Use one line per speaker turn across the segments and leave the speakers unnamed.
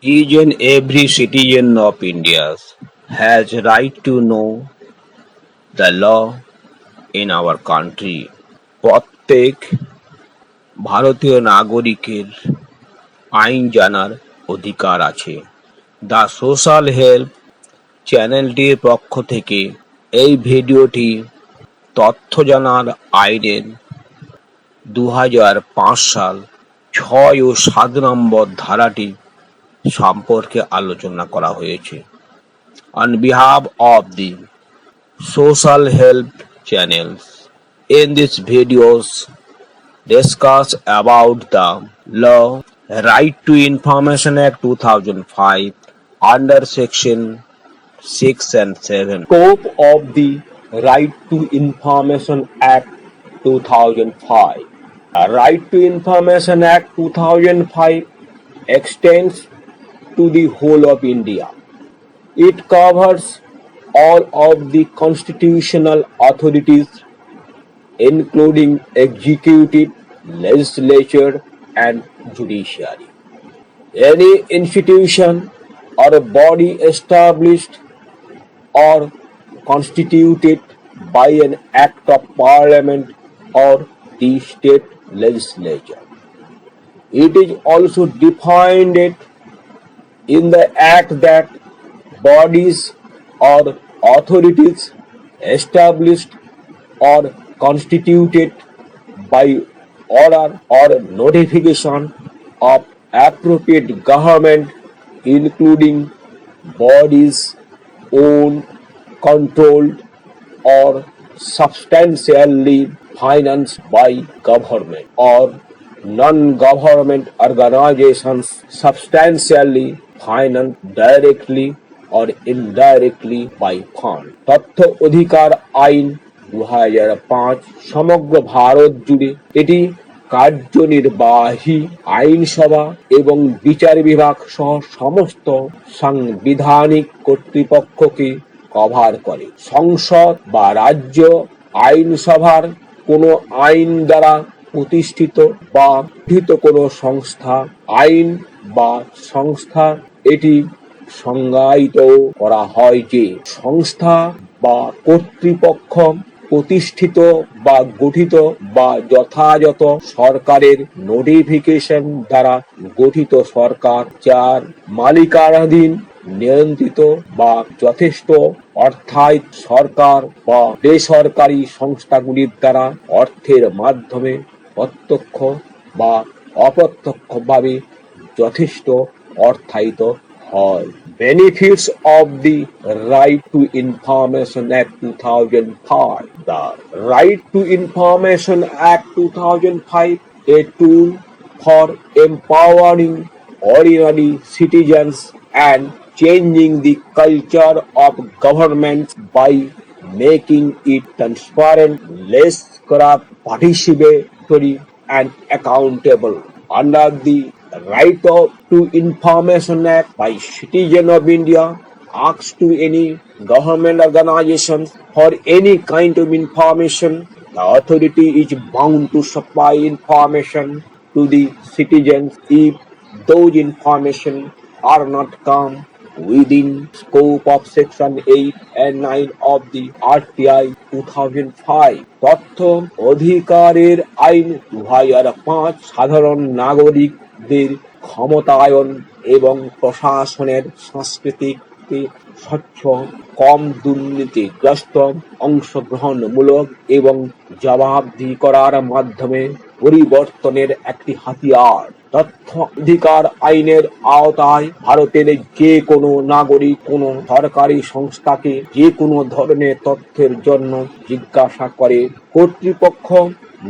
Each and every citizen of India has right to know the law in our country. প্রত্যেক ভারতীয় নাগরিকের আইন জানার অধিকার আছে। দ্য সোশ্যাল হেল্প চ্যানেলটির পক্ষ থেকে এই ভিডিওটি তথ্য জানার আইনের 2005 সাল 6 ও 7 নম্বর ধারাটি সম্পর্কে আলোচনা করা হয়েছে। On behalf of the social help channels, in this videos discuss about the law Right to Information Act 2005 under section 6 and 7. Scope of the Right to Information Act 2005. The Right to Information Act 2005 extends to the whole of India. It covers all of the constitutional authorities, including executive, legislature, and judiciary. Any institution or a body established or constituted by an act of parliament or the state legislature. It is also defined in the act that bodies or authorities established or constituted by order or notification of appropriate government, including bodies owned, controlled, or substantially financed by government, or non-government organizations substantially financed directly or indirectly by fund. তথ্য অধিকার আইন 2005 সমগ্র ভারত জুড়ে এটি কার্যনির্বাহী আইনসভা এবং বিচার বিভাগ সহ সমস্ত সাংবিধানিক কর্তৃপক্ষকে কভার করে। সংসদ বা রাজ্য আইনসভার কোনো আইন দ্বারা প্রতিষ্ঠিত বা গঠিত কোনো সংস্থা, আইন বা সংস্থা এটি সংজ্ঞায়িত করা হয় যে সংস্থা বা কর্তৃপক্ষ প্রতিষ্ঠিত বা গঠিত বা যথাযথ সরকারের নোটিফিকেশন দ্বারা গঠিত সরকার যার মালিকানাধীন নিয়ন্ত্রিত বা যথেষ্ট অর্থায়িত সরকার বা বেসরকারি সংস্থাগুলির দ্বারা অর্থের মাধ্যমে প্রত্যক্ষ বা অপ্রত্যক্ষভাবে যথেষ্ট অর্থায়িত হয়। Benefits of the Right to Information Act 2005. The Right to Information Act 2005, a tool for empowering ordinary citizens and changing the culture of government by making it transparent, less corrupt, participatory, and accountable. Under the Right to Information Act, by citizen of India asks to any government organization for any kind of information, the authority is bound to supply information to the citizens if those information are not come within scope of section 8 and 9 of the RTI 2005. তথ্য অধিকারের আইন 2005 সাধারণ নাগরিকদের ক্ষমতায়ন এবং প্রশাসনের সংস্কৃতিকে স্বচ্ছ, কম দুর্নীতিগ্রস্ত, অংশগ্রহণমূলক এবং জবাবদিহি করার মাধ্যমে পরিবর্তনের একটি হাতিয়ার। তথ্য অধিকার আইনের আওতায় ভারতের যে কোনো নাগরিক কোনো সরকারি সংস্থাকে যে কোনো ধরনের তথ্যের জন্য জিজ্ঞাসা করে কর্তৃপক্ষ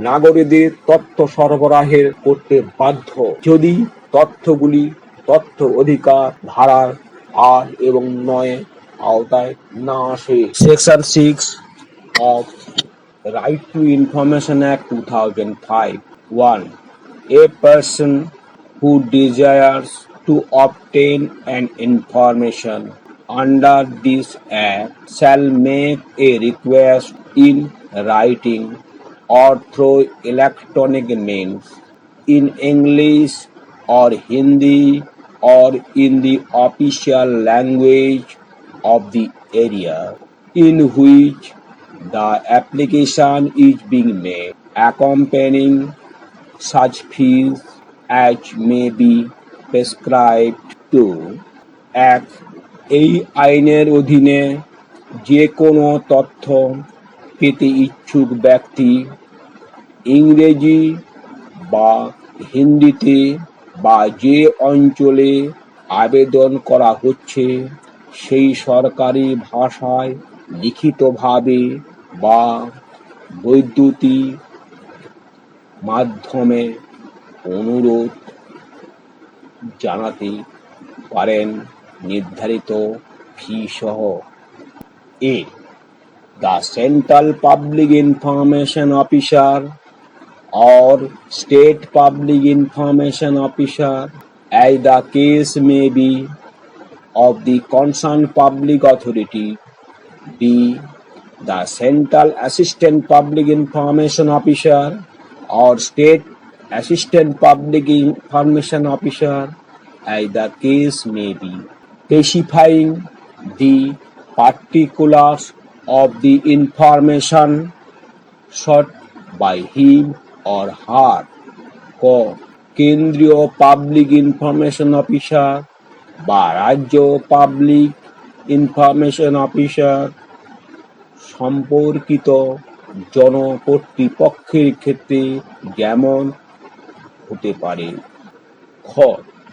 নাগরিকদের তথ্য সরবরাহের করতে বাধ্য যদি তথ্যগুলি তথ্য অধিকার ধারার 8 এবং 9 আওতায় না আসে। Section 6 of Right to Information Act 2005. 1. A person who desires to obtain an information under this Act shall make a request in writing or through electronic means in English or Hindi or in the official language of the area in which the application is being made, accompanying such fees as may be prescribed to। এক, এই আইনের অধীনে যে কোনো তথ্য পেতে ইচ্ছুক ব্যক্তি ইংরেজি বা হিন্দিতে বা যে অঞ্চলে আবেদন করা হচ্ছে সেই সরকারি ভাষায় লিখিতভাবে বা বৈদ্যুতিক মাধ্যমে অনুরোধ জানাতে পারেন নির্ধারিত ফি সহ। এ, the Central Public Information Officer or State Public Information Officer, as the case may be, of the concerned public authority. B, the Central Assistant Public Information Officer or State Assistant Public Information Officer, as the case may be, specifying the particulars of the information sought by him or her। ক, কেন্দ্রীয় public information officer বা রাজ্য public information officer সম্পর্কিত জনকর্তৃপক্ষের ক্ষেত্রে যেমন হতে পারে। খ,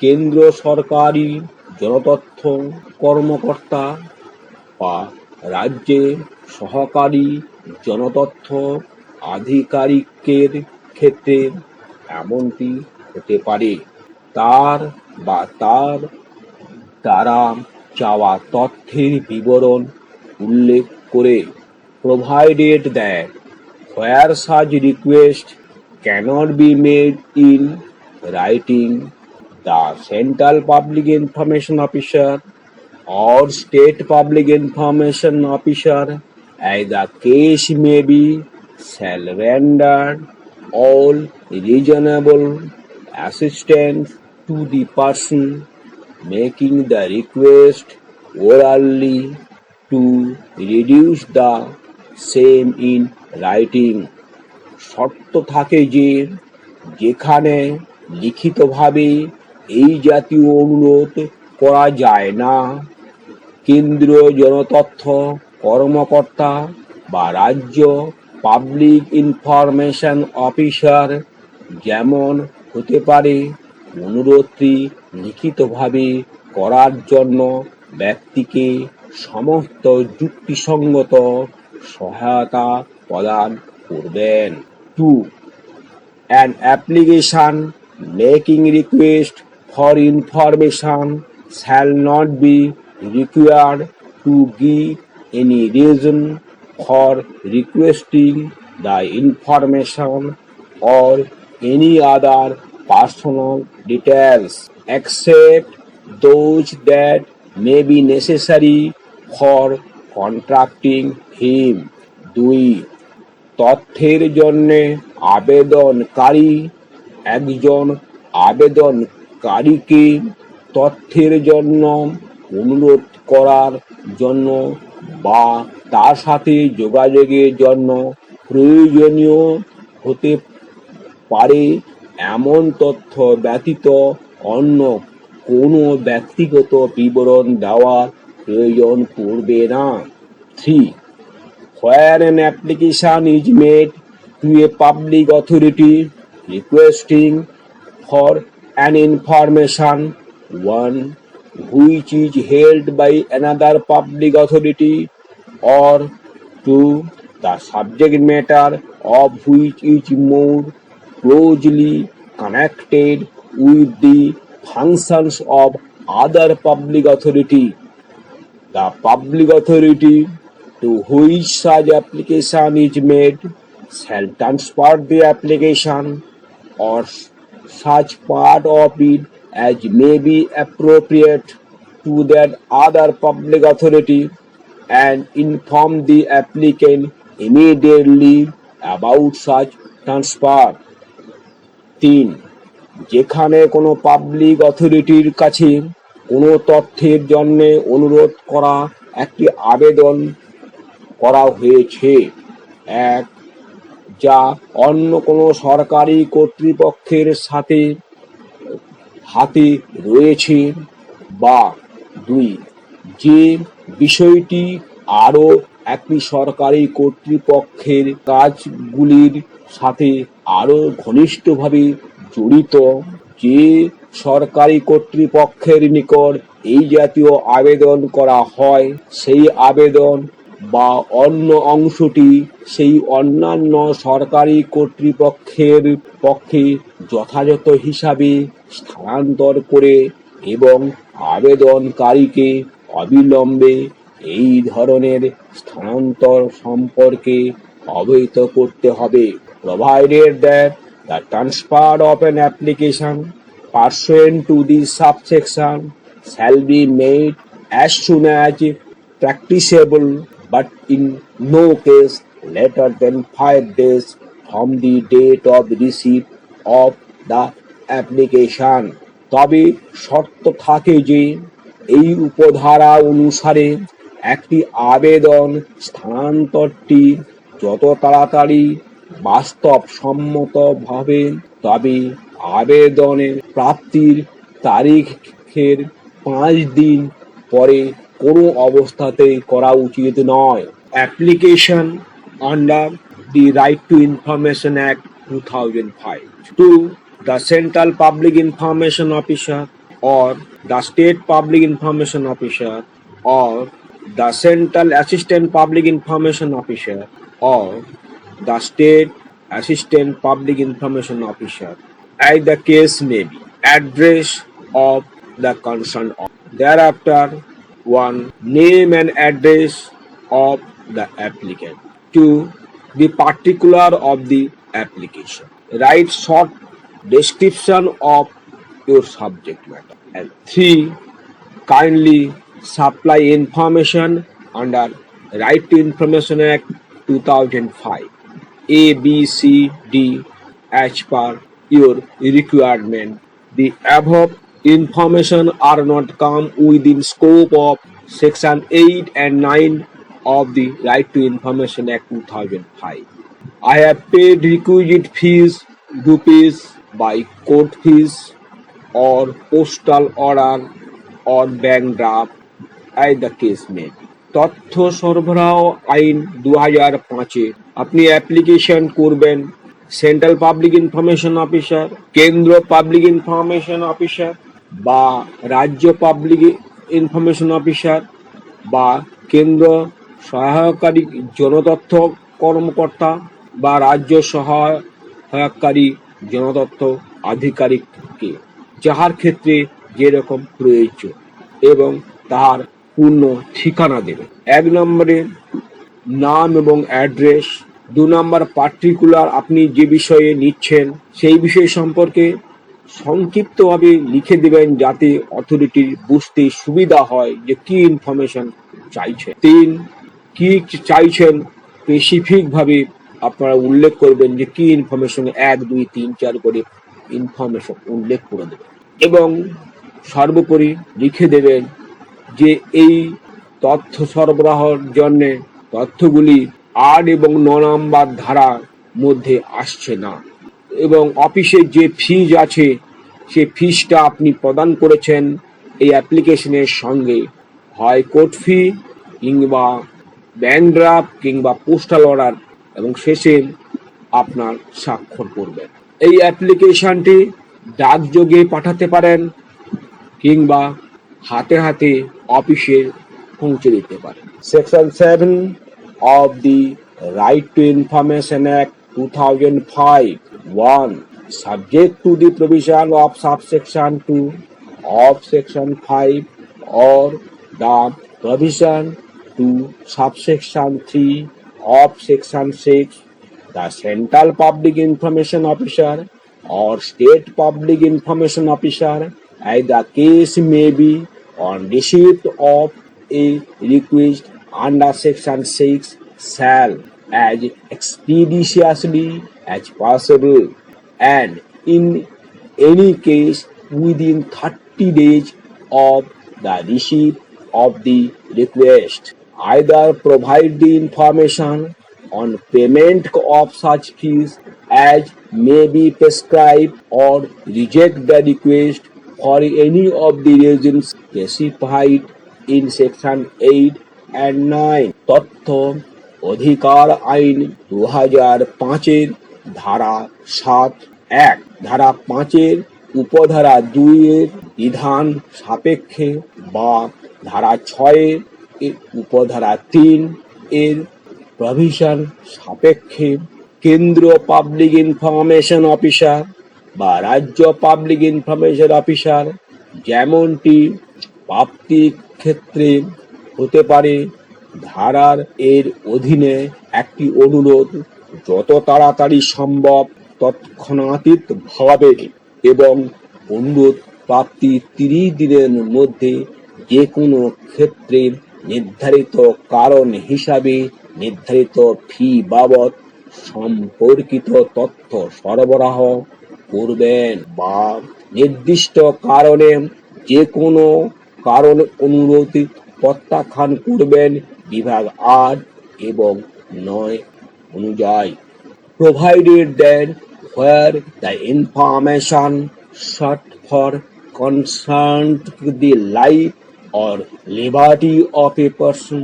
কেন্দ্র সরকারি জনতথ্য কর্মকর্তা বা রাজ্যের সহকারী জনতথ্য আধিকারিকের ক্ষেত্রে এমনটি হতে পারে। তার বা তার দ্বারা চাওয়া তথ্যের বিবরণ উল্লেখ করে। provided that where such request cannot be made in writing, the Central Public Information Officer or State Public Information Officer, as the case may be, shall render all reasonable assistance to the person making the request orally to reduce the same in writing। শর্ত থাকে যে যেখানে লিখিতভাবে এই জাতীয় অনুরোধ করা যায় না, কেন্দ্রীয় জনতথ্য কর্মকর্তা বা রাজ্য পাবলিক ইনফরমেশন অফিসার যেমন হতে পারে অনুরোধটি লিখিতভাবে করার জন্য ব্যক্তিকে সমস্ত যুক্তিসঙ্গত সহায়তা প্রদান করবেন। 2, an application making request for information shall not be required to give any reason for requesting the information or any other personal details except those that may be necessary for contacting him। 2, তথ্যের জন্যে আবেদনকারী একজন আবেদনকারীকে তথ্যের জন্য অনুরোধ করার জন্য বা তার সাথে যোগাযোগের জন্য প্রয়োজনীয় হতে পারে এমন তথ্য ব্যতীত অন্য কোনো ব্যক্তিগত বিবরণ দেওয়ার প্রয়োজন পড়বে না। 3, where an application is made to a public authority requesting for an information, one which is held by another public authority, or 2, the subject matter of which is more closely connected with the functions of other public authority, the public authority to which such application is made shall transfer the application or such part of it as may be appropriate to that other public authority and inform the applicant immediately about such transfer। 3, যেখানে কোনো public অথরিটির কাছে কোনো তথ্যের জন্য অনুরোধ করা একটি আবেদন করা হয়েছে, এক, যা অন্য কোনো সরকারি কর্তৃপক্ষের সাথে হাতে রয়েছে, বা দুই, যে বিষয়টি আরও একটি সরকারি কর্তৃপক্ষের কাজগুলির সাথে আরও ঘনিষ্ঠভাবে জড়িত। যে সরকারি কর্তৃপক্ষের নিকট এই জাতীয় আবেদন করা হয়, সেই আবেদন বা অন্য অংশটি সেই অন্যান্য সরকারি কর্তৃপক্ষের পক্ষে যথাযথ হিসাবে স্থানান্তর করে এবং আবেদনকারীকে অবিলম্বে এই ধরনের স্থানান্তর সম্পর্কে অবহিত করতে হবে। Provided that the transfer of an application pursuant to this subsection shall be made as soon as practicable, but in no case later than 5 days from the date of receipt of the application. তবে শর্ত থাকে যে এই উপধারা অনুসারে একটি আবেদন স্থানান্তরটি যত তাড়াতাড়ি বাস্তবসম্মতভাবে, তবে আবেদনের প্রাপ্তির তারিখের 5 দিন পরে কোনো অবস্থাতেই করা উচিত নয়। Application under the right to information act 2005 to the Central Public Information Officer or the State Public Information Officer or the Central Assistant Public Information Officer or the State Assistant Public Information Officer, as the case may be. Address of the concerned officer. Thereafter, 1. Name and address of the applicant. 2. The particular of the application. Write short description of your subject matter. And 3. Kindly supply information under Right to Information Act 2005 A, B, C, D as per your requirement. The above information are not come within scope of section 8 and 9 of the Right to Information Act 2005. I have paid requisite fees, rupees, by court fees or postal order or bank draft, as the case may be. তথ্য সরবরাহ আইন 2005-এ আপনি application করবেন central public information officer, কেন্দ্র public information officer বা রাজ্য public information officer বা কেন্দ্র সহায়কারী জনতথ্য কর্মকর্তা বা রাজ্য সহায়কারী জনতথ্য আধিকারিককে, যাহার ক্ষেত্রে যেরকম প্রয়োজন, এবং তার পূর্ণ ঠিকানা দেবে। 1 নম্বরে নাম এবং অ্যাড্রেস। 2 নম্বর পার্টিকুলার, আপনি যে বিষয়ে নিচ্ছেন সেই বিষয় সম্পর্কে সংক্ষিপ্তভাবে লিখে দেবেন যাতে অথরিটির বুঝতে সুবিধা হয় যে কি ইনফরমেশন চাইছে। 3. কি চাইছেন স্পেসিফিকভাবে আপনারা উল্লেখ করবেন যে কি ইনফরমেশন, 1, 2, 3, 4 করে ইনফরমেশন উল্লেখ করে দেবেন এবং সর্বোপরি লিখে দেবেন যে এই তথ্য সরবরাহের জন্য তথ্যগুলি 8 এবং 9 নম্বর ধারার মধ্যে আসছে না, এবং অফিসের যে ফিজ আছে সে ফিজটা আপনি প্রদান করেছেন এই অ্যাপ্লিকেশনের সঙ্গে, হয় কোর্ট ফি কিংবা ব্যাংক ড্রাফট কিংবা পোস্টাল অর্ডার, এবং শেষে আপনার স্বাক্ষর করবেন। এই অ্যাপ্লিকেশনটি ডাকযোগে পাঠাতে পারেন কিংবা হাতে হাতে অফিসে পৌঁছে দিতে পারেন। Section 7 of the Right to Information Act 2005 1. Subject to the provision of subsection 2 of section 5 or the provision to subsection 3 of section 6, the Central Public Information Officer or State Public Information Officer, as the case may be, on receipt of a request under section 6 shall, as expeditiously as possible and in any case within 30 days of the receipt of the request. Either provide the information on payment of such fees as may be prescribed or reject the request for any of the reasons specified in section 8 and 9. তথ্য অধিকার আইন 2005 ধারা 7(1), ধারা 5 উপধারা 2 এর বিধান সাপেক্ষে বা ধারা 6 উপধারা 3 এর প্রভিশন সাপেক্ষে কেন্দ্রীয় পাবলিক ইনফরমেশন অফিসার বা রাজ্য পাবলিক ইনফরমেশন অফিসার যেমনটি প্রাপ্তির ক্ষেত্রে হতে পারে ধারার এর অধীনে একটি অনুরোধ যত তাড়াতাড়ি সম্ভব তৎক্ষণাতীত ভাবে এবং অনুরোধ প্রাপ্তির 30 দিনের মধ্যে যে কোনো ক্ষেত্রে নির্ধারিত কারণ হিসাবে নির্ধারিত ফি বাবদ সম্পর্কিত তথ্য সরবরাহ করবেন বা নির্দিষ্ট কারণে যে কোনো কারণ অনুরোধ প্রত্যাখ্যান করবেন বিভাগ 8 এবং 9 অনুযায়ী। Provided that where the information sought for concerned the life or liberty of a person,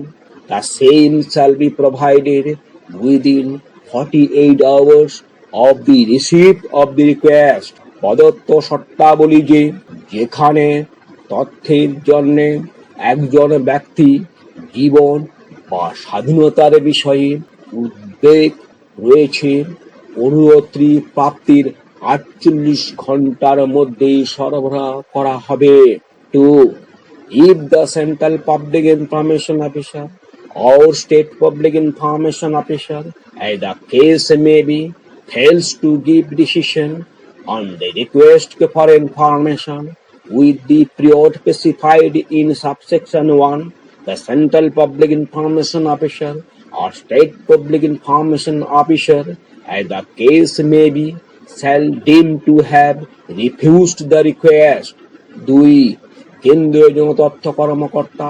the same shall be provided within 48 hours of the receipt of the request. প্রদত্ত শর্তাবলী যেখানে তথ্যের জন্য একজন ব্যক্তি জীবন বা স্বাধীনতার বিষয়ে উদ্বেগ রয়েছে অনুরোধটি প্রাপ্তির 48 ঘন্টার মধ্যে সরবরাহ করা হবে। 2. If the central public information officer or state public information officer, as the case may be, fails to give decision on the request for information with the period specified in subsection 1, the central public information officer or state public information officer, as the case may be, shall deem to have refused the request. 2. কেন্দ্রীয় জনতথ্য কর্মকর্তা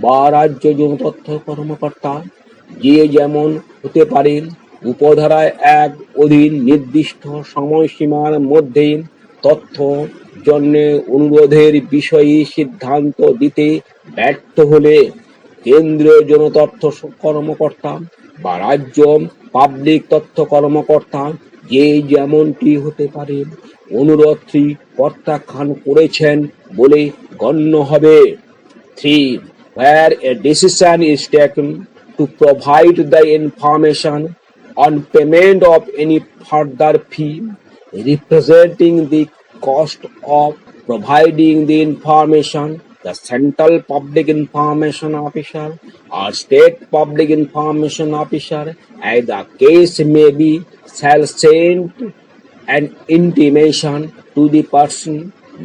বা রাজ্য জনতথ্য কর্মকর্তা যে যেমন হতে পারেন উপধারায় 1 অধীন নির্দিষ্ট সময়সীমার মধ্যে তথ্য জন্য অনুরোধের বিষয়ে সিদ্ধান্ত দিতে ব্যর্থ হলে কেন্দ্রীয় জনতথ্য কর্মকর্তা বা রাজ্য পাবলিক তথ্য কর্মকর্তা যে যেমনটি হতে পারে অনুরোধটি প্রত্যাখ্যান করেছেন বলে গণ্য হবে। 3. Where a decision is taken to provide the information on payment of any further fee representing the cost of providing the information, the central public information officer or state public information officer, as the case may be, shall send an intimation to the person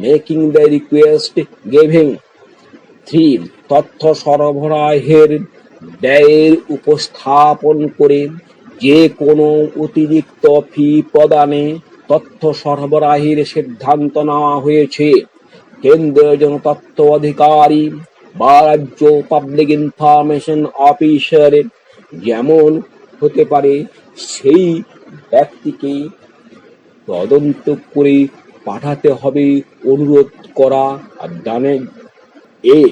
making the request giving. 3. তথ্য সরবরাহের ব্যয়ের উপস্থাপন করে যে কোনো অতিরিক্ত ফি প্রদানে তথ্য সরবরাহের সিদ্ধান্ত নেওয়া হয়েছে কেন্দ্রীয় জনতথ্য অধিকারী বা রাজ্য পাবলিক ইনফরমেশন অফিসারের যেমন হতে পারে সেই ব্যক্তিকে তদন্ত করে পাঠাতে হবে অনুরোধ করা দানে। A.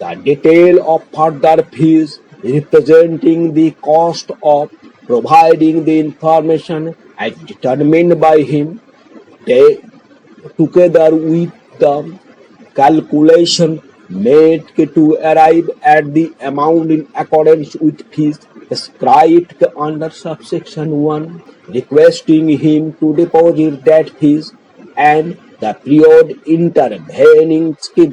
The detail of further fees representing the cost of providing the information as determined by him, together with the calculation made to arrive at the amount in accordance with fees prescribed under subsection 1, requesting him to deposit that fees, and the period intervening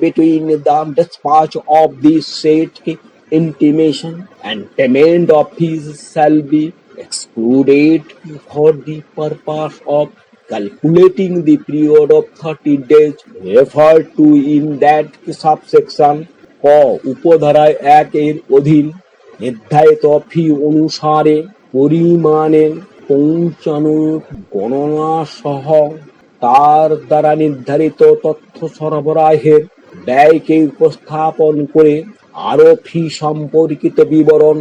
between the dispatch of the said intimation and payment of fees shall be excluded for the purpose of calculating the period of 30 days referred to in that subsection. ক উপধারায় 1 এর অধীন নির্ধারিত ফি অনুসারে পরিমাণের পৌঁছানোর গণনা সহ তার দ্বারা নির্ধারিত তথ্য সরবরাহের ব্যয়কে উপস্থাপন করে আরো ফি সম্পর্কিত বিবরণ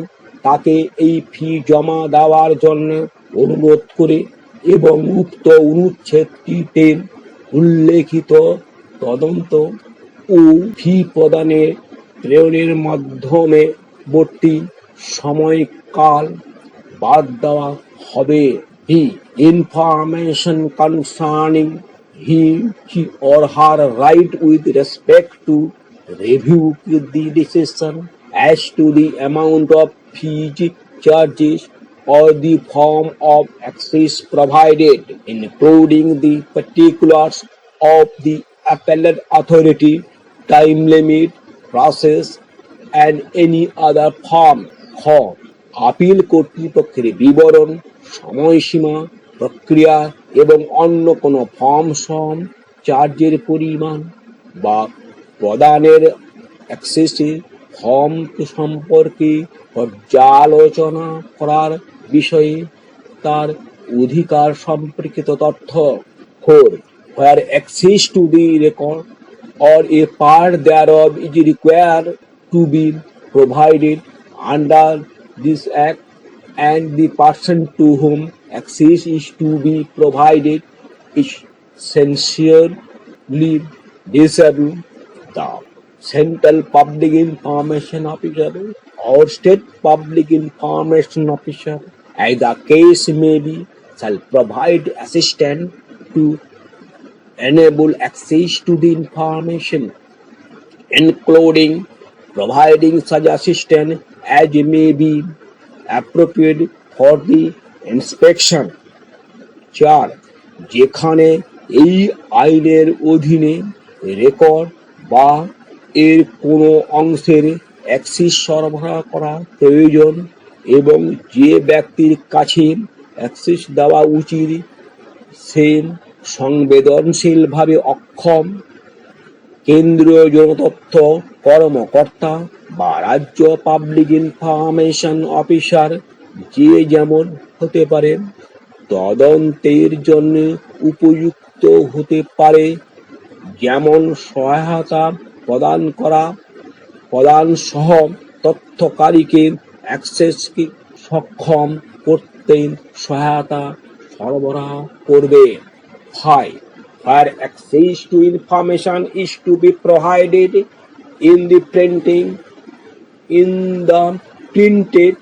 তাকে এই ফি জমা দেওয়ার জন্য অনুরোধ করে এবং উক্ত অনুচ্ছেদটিতে উল্লেখিত তদন্ত ও ফি প্রদানের প্রেরণের মাধ্যমে বর্তী সময়কাল বাদ দেওয়া হবে। The information concerning he or her right with respect to review the decision as to the amount of fees, charges, or the form of access provided, including the particulars of the appellate authority, time limit, process, and any other form. Appeal কর্তৃপক্ষের বিবরণ, সময়সীমা, প্রক্রিয়া এবং অন্য কোনো form চার্জের পরিমাণ বা প্রদানের অ্যাক্সেসের ফর্ম সম্পর্কে পর্যালোচনা করার বিষয়ে তার অধিকার সম্পর্কিত তথ্য। 4. Where access to the record or a part thereof is required to be provided under this Act, and the person to whom access is to be provided is essentially disabled, the Central Public Information Officer or State Public Information Officer, as the case may be, shall provide assistance to enable access to the information, including providing such assistance as may be appropriate for the inspection. 4. যেখানে এই আইনের অধীনে record বা এর কোনো অংশের access সরবরাহ করা প্রয়োজন এবং যে ব্যক্তির কাছে অ্যাক্সেস দেওয়া উচিত সে সংবেদনশীলভাবে অক্ষম, কেন্দ্রীয় জনতথ্য কর্মকর্তা বা রাজ্য পাবলিক ইনফরমেশন অফিসার যে যেমন হতে পারে তদন্তের জন্য উপযুক্ত হতে পারে, যেমন সহায়তা প্রদান সহ তথ্যকারীকে অ্যাক্সেসকে সক্ষম করতে সহায়তা সরবরাহ করবে। 5. Where access to information is to be provided in the printed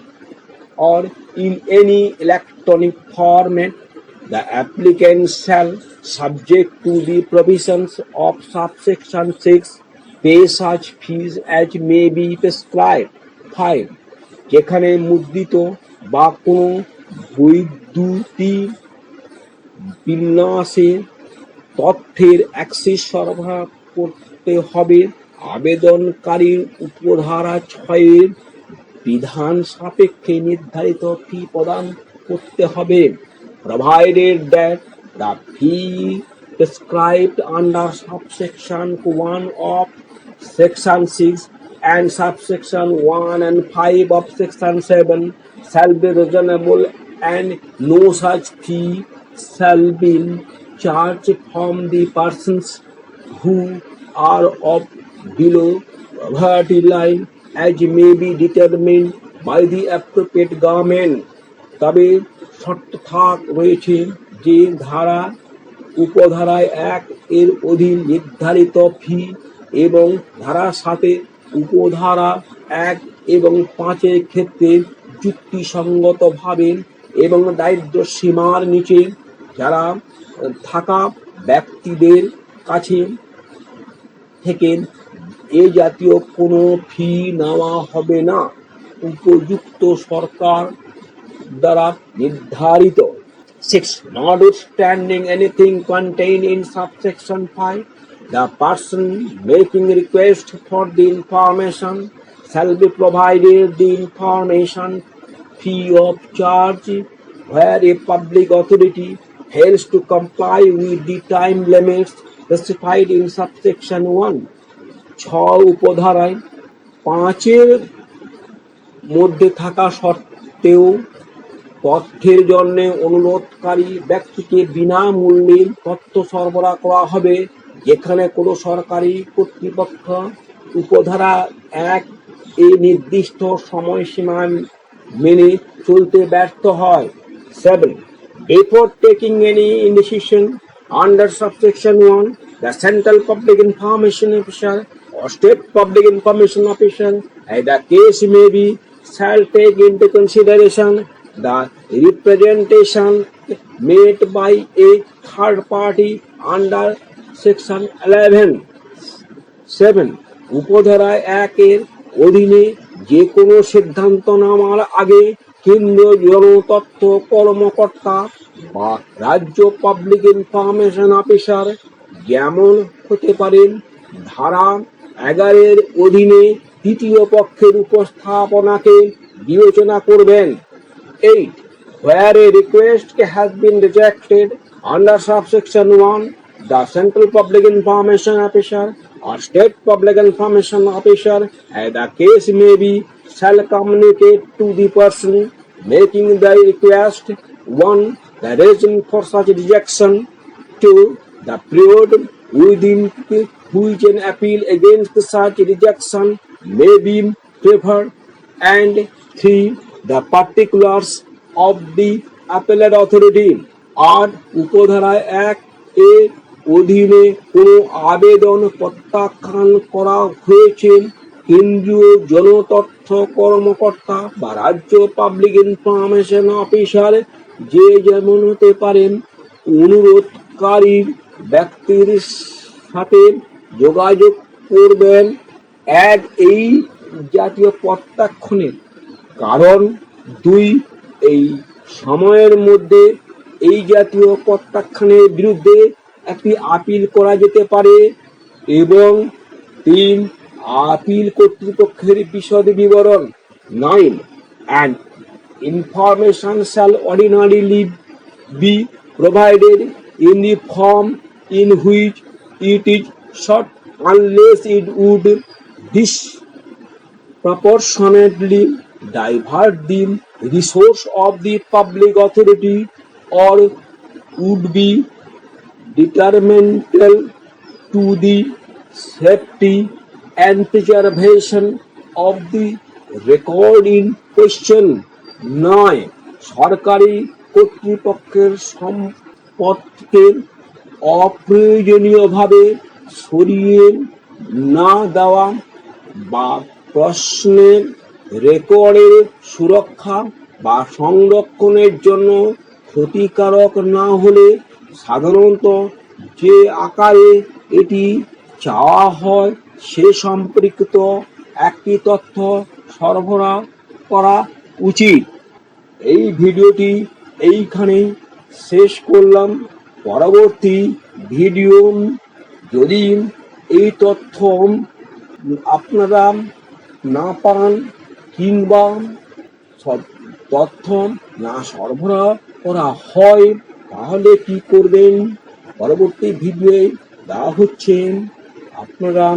or in any electronic format, the applicant shall, subject to the provisions of subsection 6, pay such fees as may be prescribed. 5. যেখানে মুদ্রিত বা কোনো বৈদ্যুতিক বিন্যাসে তথ্যের access সরবরাহ করতে হবে, আবেদনকারীর উপধারা 6 বিধান সাপেক্ষে নির্ধারিত ফি প্রদান করতে হবে, provided that the fee prescribed under subsection 1 of section 6 and subsection 1 and 5 of section 7 shall be reasonable, and no such fee shall be charged from the persons who are of below poverty line as may be determined by the appropriate government. তবে শর্ত রয়েছে যে উপধারায় 1 এর অধীন নির্ধারিত ফি এবং ধারা 7 উপধারা 1 এবং 5 এর ক্ষেত্রে যুক্তিসঙ্গতভাবে এবং দারিদ্র্য সীমার নিচে যারা থাকা ব্যক্তিদের কাছে থেকে এ জাতীয় কোনো ফি নেওয়া হবে না, উপযুক্ত সরকার দ্বারা নির্ধারিত। 6. Notwithstanding anything contained in subsection 5, the person making request for the information shall be provided the information free of charge where a public authority fails to comply with the time limits specified in subsection 1. 6 উপধারায় 5 এর মধ্যে থাকা সত্ত্বেও তথ্যের জন্য অনুরোধকারী ব্যক্তিকে বিনামূল্যে তথ্য সরবরাহ করা হবে যেখানে কোনো সরকারি কর্তৃপক্ষ উপধারা 1 এই নির্দিষ্ট সময়সীমা মেনে চলতে ব্যর্থ হয়। 7. Before taking any decision under subsection 1, the Central Public Information Officer or State Public Information Officer, as the case may be, shall take into consideration the representation made by a third party under section 11. 7. উপধারা 1 এর অধীনে যে কোনো সিদ্ধান্ত নেওয়ার আগে কেন্দ্রীয় জনতথ্য কর্মকর্তা বা রাজ্য পাবলিক ইনফরমেশন অফিসার যেমন হতে পারেন ধারা 11 এর অধীনে তৃতীয় পক্ষের উপস্থাপনাকে বিবেচনা করবেন। 8. Where a request has been rejected under subsection 1, the Central Public Information Officer or State Public Information Officer, as the case may be, shall communicate to the person making the request 1. The reason for such rejection, 2. The period within which an appeal against such rejection may be preferred, and 3. The particulars of the appellate authority. আর উপধারায় 1 এর অধীনে কোনো আবেদন প্রত্যাখ্যান করা হয়েছে কেন্দ্রীয় জনতথ্য কর্মকর্তা বা রাজ্য পাবলিক ইনফরমেশন অফিসার যে যেমন হতে পারেন অনুরোধকারীর ব্যক্তির সাথে যোগাযোগ করবেন। এই জাতীয় প্রত্যাখ্যানের কারণ 2. এই সময়ের মধ্যে এই জাতীয় প্রত্যাখ্যানের বিরুদ্ধে একটি আপিল করা যেতে পারে এবং 3. আপিল কর্তৃপক্ষের বিশদ বিবরণ। 9. And information shall ordinarily be provided in the form in which it is sought unless it would disproportionately divert the resource of the public authority or would be detrimental to the safety and preservation of the record in question. 9. সরকারি কর্তৃপক্ষের সম্পদকে অপ্রয়োজনীয়ভাবে সরিয়ে না দেওয়া বা প্রশ্নের রেকর্ডের সুরক্ষা বা সংরক্ষণের জন্য ক্ষতিকারক না হলে সাধারণত যে আকারে এটি চাওয়া হয় সে সম্পর্কিত একটি তথ্য সরবরাহ করা উচিত। এই ভিডিওটি এইখানে শেষ করলাম। পরবর্তী ভিডিও যদি এই তথ্য আপনারা না পান কিংবা তথ্য না সরবরাহ করা হয় তাহলে কি করবেন পরবর্তী ভিডিওয়ে দেওয়া হচ্ছে। আপনারা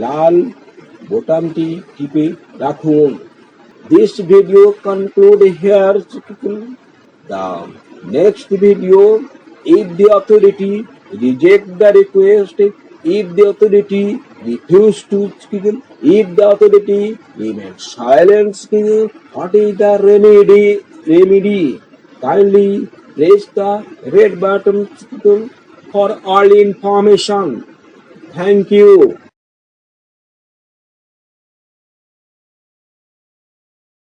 লাল বোতামটি টিপে রাখুন। This video conclude here. The next video, if the authority reject the request, if the authority refuse to speak, if the authority remain silent, what is the remedy? Kindly press the red button for all information. Thank you.